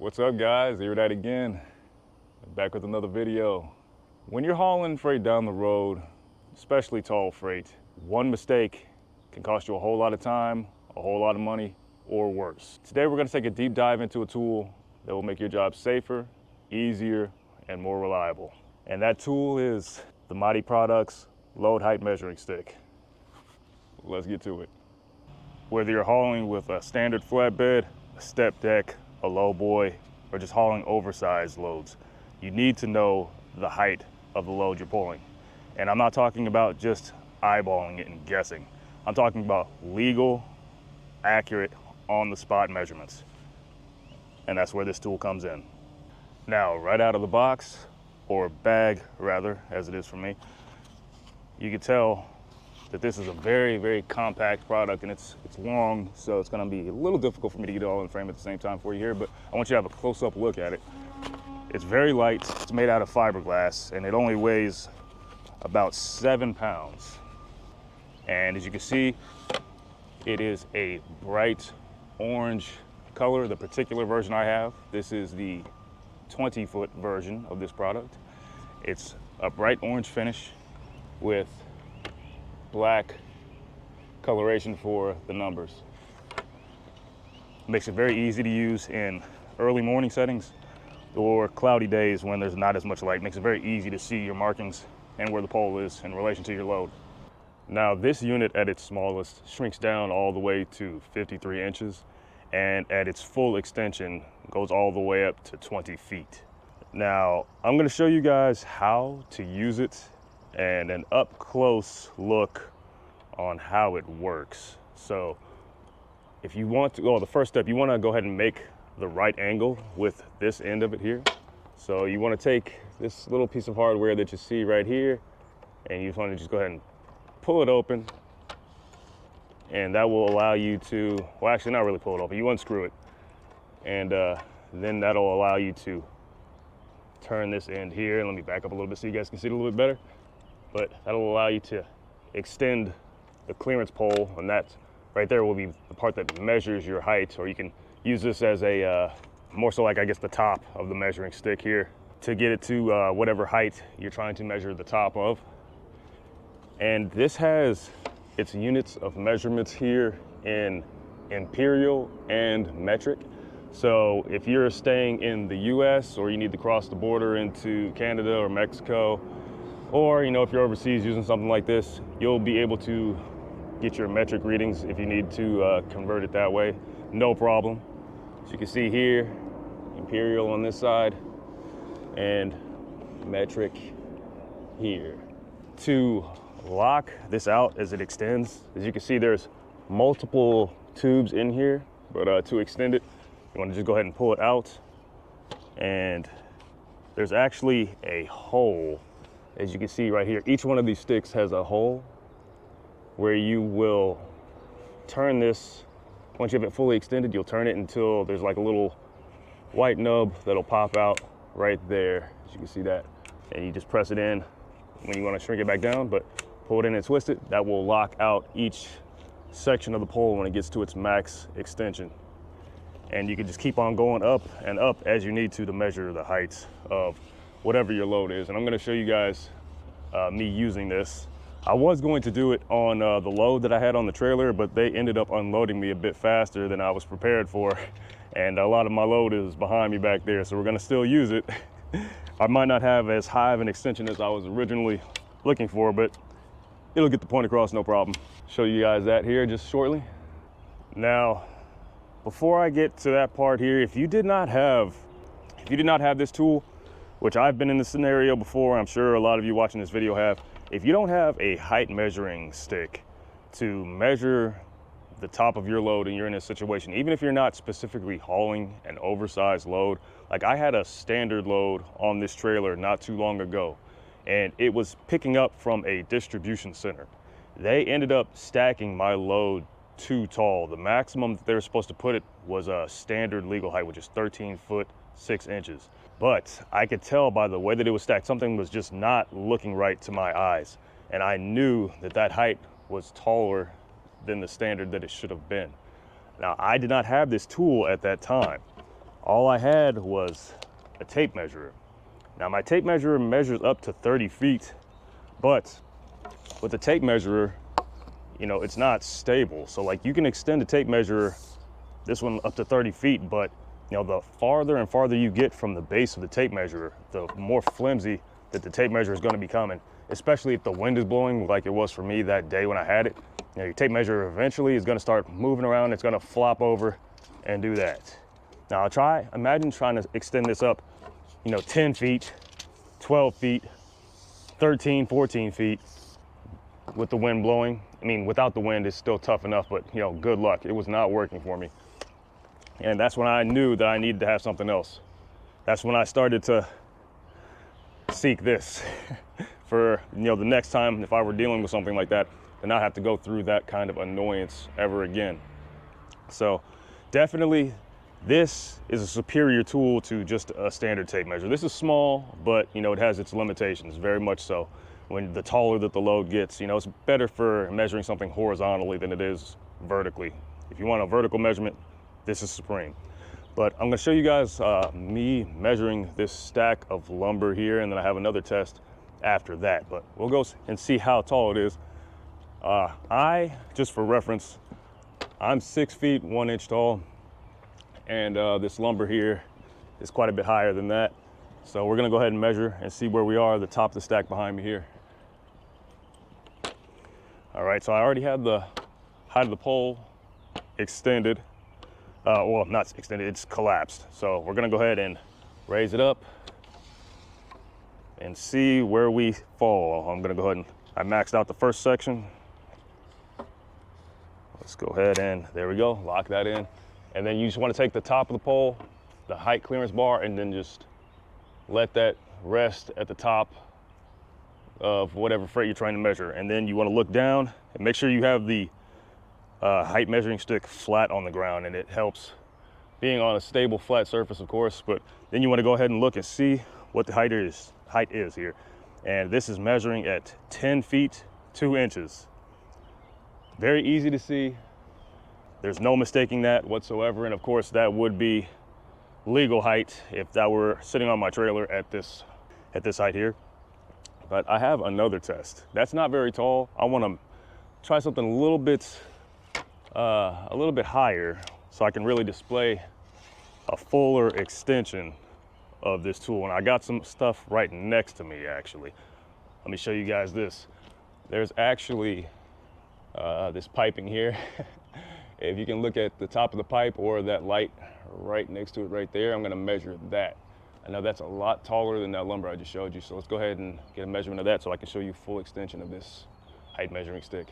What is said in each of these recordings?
What's up, guys? Here at it again. Back with another video. When you're hauling freight down the road, especially tall freight, one mistake can cost you a whole lot of time, a whole lot of money, or worse. Today we're going to take a deep dive into a tool that will make your job safer, easier, and more reliable. And that tool is the Mighty Products Load Height Measuring Stick. Let's get to it. Whether you're hauling with a standard flatbed, a step deck, a low boy, or just hauling oversized loads, you need to know the height of the load you're pulling. And I'm not talking about just eyeballing it and guessing. I'm talking about legal, accurate, on-the-spot measurements. And that's where this tool comes in. Now, right out of the box, or bag rather, as it is for me, you can tell that this is a very, very compact product, and it's long, so it's gonna be a little difficult for me to get it all in frame at the same time for you here, but I want you to have a close-up look at it. It's very light, it's made out of fiberglass, and it only weighs about 7 pounds. And as you can see, it is a bright orange color, the particular version I have. This is the 20-foot version of this product. It's a bright orange finish with black coloration for the numbers. Makes it very easy to use in early morning settings or cloudy days when there's not as much light. Makes it very easy to see your markings and where the pole is in relation to your load. Now, this unit at its smallest shrinks down all the way to 53 inches, and at its full extension goes all the way up to 20 feet. Now, I'm gonna show you guys how to use it and an up close look on how it works. So if you want to, well, the first step, you wanna go ahead and make the right angle with this end of it here. So you wanna take this little piece of hardware that you see right here, and you just wanna go ahead and pull it open, and that will allow you to, well, actually not really pull it open, you unscrew it, and then that'll allow you to turn this end here. And let me back up a little bit so you guys can see it a little bit better. But that'll allow you to extend the clearance pole, and that right there will be the part that measures your height, or you can use this as a, more so like, I guess, the top of the measuring stick here to get it to whatever height you're trying to measure the top of. And this has its units of measurements here in imperial and metric. So if you're staying in the US, or you need to cross the border into Canada or Mexico, or if you're overseas using something like this, you'll be able to get your metric readings if you need to convert it that way, no problem. So you can see here, imperial on this side and metric here. To lock this out as it extends, as you can see, there's multiple tubes in here, but to extend it, you want to just go ahead and pull it out, and there's actually a hole, as you can see right here. Each one of these sticks has a hole where you will turn this. Once you have it fully extended, you'll turn it until there's like a little white nub that'll pop out right there, as you can see that, and you just press it in when you want to shrink it back down, but pull it in and twist it. That will lock out each section of the pole when it gets to its max extension. And you can just keep on going up and up as you need to measure the height of whatever your load is. And I'm gonna show you guys me using this. I was going to do it on the load that I had on the trailer, but they ended up unloading me a bit faster than I was prepared for. And a lot of my load is behind me back there, so we're gonna still use it. I might not have as high of an extension as I was originally looking for, but it'll get the point across, no problem. Show you guys that here just shortly. Now, before I get to that part here, if you did not have this tool, which I've been in this scenario before, I'm sure a lot of you watching this video have, if you don't have a height measuring stick to measure the top of your load and you're in a situation, even if you're not specifically hauling an oversized load, like I had a standard load on this trailer not too long ago, and it was picking up from a distribution center. They ended up stacking my load too tall. The maximum that they were supposed to put it was a standard legal height, which is 13 foot 6 inches. But I could tell by the way that it was stacked, something was just not looking right to my eyes. And I knew that that height was taller than the standard that it should have been. Now, I did not have this tool at that time. all I had was a tape measure. Now my tape measure measures up to 30 feet, but with the tape measure, you know, it's not stable. So like you can extend the tape measure, this one up to 30 feet, but you know, the farther and farther you get from the base of the tape measure, the more flimsy that the tape measure is going to be coming, especially if the wind is blowing like it was for me that day when I had it. You know, your tape measure eventually is going to start moving around. It's going to flop over and do that. Now imagine trying to extend this up, you know, 10 feet, 12 feet, 13, 14 feet with the wind blowing. I mean, without the wind, it's still tough enough, but you know, good luck. It was not working for me. And that's when I knew that I needed to have something else. That's when I started to seek this for, you know, the next time if I were dealing with something like that, to not have to go through that kind of annoyance ever again. So definitely this is a superior tool to just a standard tape measure. This is small, but you know, it has its limitations, very much so. When the taller that the load gets, you know, it's better for measuring something horizontally than it is vertically. If you want a vertical measurement, this is supreme. But I'm gonna show you guys me measuring this stack of lumber here, and then I have another test after that. But we'll go and see how tall it is. Just for reference, I'm 6 feet 1 inch tall, and this lumber here is quite a bit higher than that. So we're gonna go ahead and measure and see where we are at the top of the stack behind me here. All right, so I already had the height of the pole extended. Well, not extended, it's collapsed. So we're gonna go ahead and raise it up and see where we fall. I'm gonna go ahead and, I maxed out the first section. Let's go ahead and, there we go, lock that in. And then you just wanna take the top of the pole, the height clearance bar, and then just let that rest at the top of whatever freight you're trying to measure. And then you wanna look down and make sure you have the height measuring stick flat on the ground, and it helps being on a stable flat surface, of course. But then you want to go ahead and look and see what the height is here. And this is measuring at 10 feet 2 inches. Very easy to see. There's no mistaking that whatsoever. And of course that would be legal height if that were sitting on my trailer at this height here. But I have another test that's not very tall. I want to try something a little bit higher, so I can really display a fuller extension of this tool. And I got some stuff right next to me, actually. Let me show you guys this. There's actually this piping here. If you can look at the top of the pipe or that light right next to it right there, I'm gonna measure that. I know that's a lot taller than that lumber I just showed you, so let's go ahead and get a measurement of that so I can show you full extension of this height measuring stick.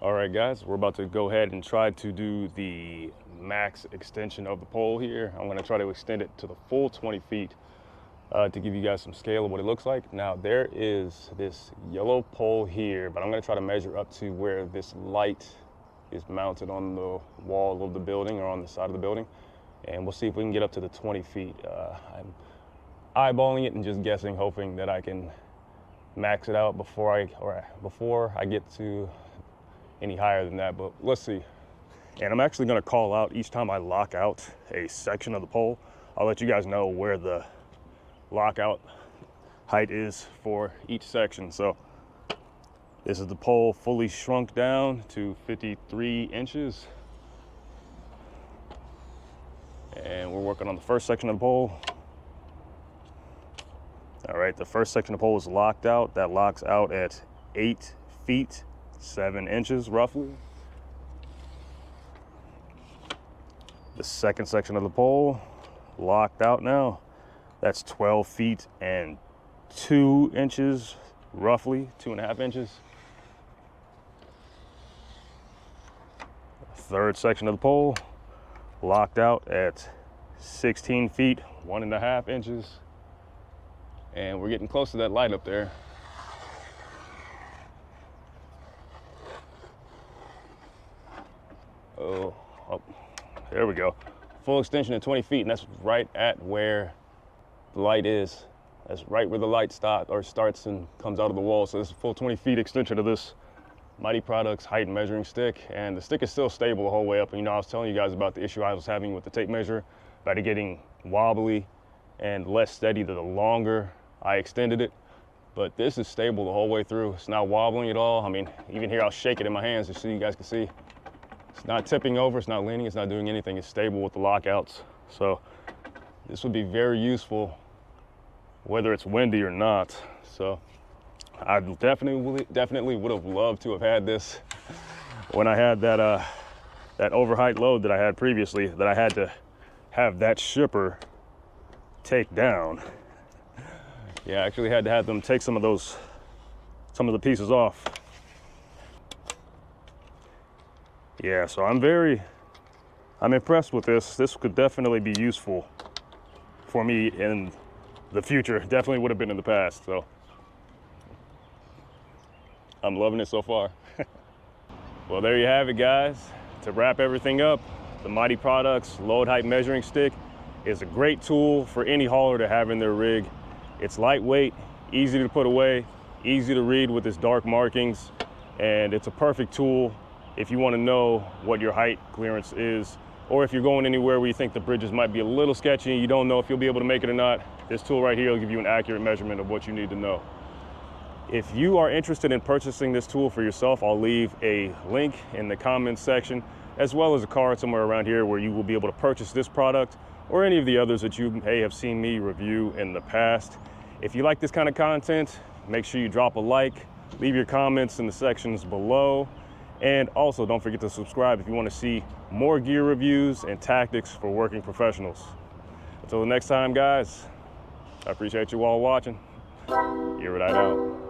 All right, guys, we're about to go ahead and try to do the max extension of the pole here. I'm gonna try to extend it to the full 20 feet to give you guys some scale of what it looks like. Now, there is this yellow pole here, but I'm gonna try to measure up to where this light is mounted on the wall of the building or on the side of the building. And we'll see if we can get up to the 20 feet. I'm eyeballing it and just guessing, hoping that I can max it out before I get to any higher than that, but let's see. And I'm actually gonna call out each time I lock out a section of the pole. I'll let you guys know where the lockout height is for each section. So this is the pole fully shrunk down to 53 inches. And we're working on the first section of the pole. All right, the first section of the pole is locked out. That locks out at 8 feet 7 inches roughly. The second section of the pole locked out now. That's 12 feet and 2 inches roughly, 2.5 inches. Third section of the pole locked out at 16 feet 1.5 inches. And we're getting close to that light up there. Oh, there we go. Full extension of 20 feet, and that's right at where the light is. That's right where the light starts and comes out of the wall. So this is a full 20 feet extension of this Mighty Products height measuring stick. And the stick is still stable the whole way up. And you know, I was telling you guys about the issue I was having with the tape measure. started getting wobbly and less steady the longer I extended it. But this is stable the whole way through. It's not wobbling at all. I mean, even here, I'll shake it in my hands just so you guys can see. It's not tipping over, it's not leaning, it's not doing anything. It's stable with the lockouts. So this would be very useful whether it's windy or not. So I definitely would have loved to have had this when I had that overheight load that I had previously, that I had to have that shipper take down. Yeah, I actually had to have them take some of the pieces off. Yeah, so I'm impressed with this. This could definitely be useful for me in the future. Definitely would have been in the past, so I'm loving it so far. Well, there you have it, guys. To wrap everything up, the Mighty Products Load Height Measuring Stick is a great tool for any hauler to have in their rig. It's lightweight, easy to put away, easy to read with its dark markings, and it's a perfect tool if you want to know what your height clearance is, or if you're going anywhere where you think the bridges might be a little sketchy and you don't know if you'll be able to make it or not. This tool right here will give you an accurate measurement of what you need to know. If you are interested in purchasing this tool for yourself, I'll leave a link in the comments section, as well as a card somewhere around here where you will be able to purchase this product or any of the others that you may have seen me review in the past. If you like this kind of content, make sure you drop a like, leave your comments in the sections below, and also don't forget to subscribe if you want to see more gear reviews and tactics for working professionals. Until the next time, guys, I appreciate you all watching. Gear It Out.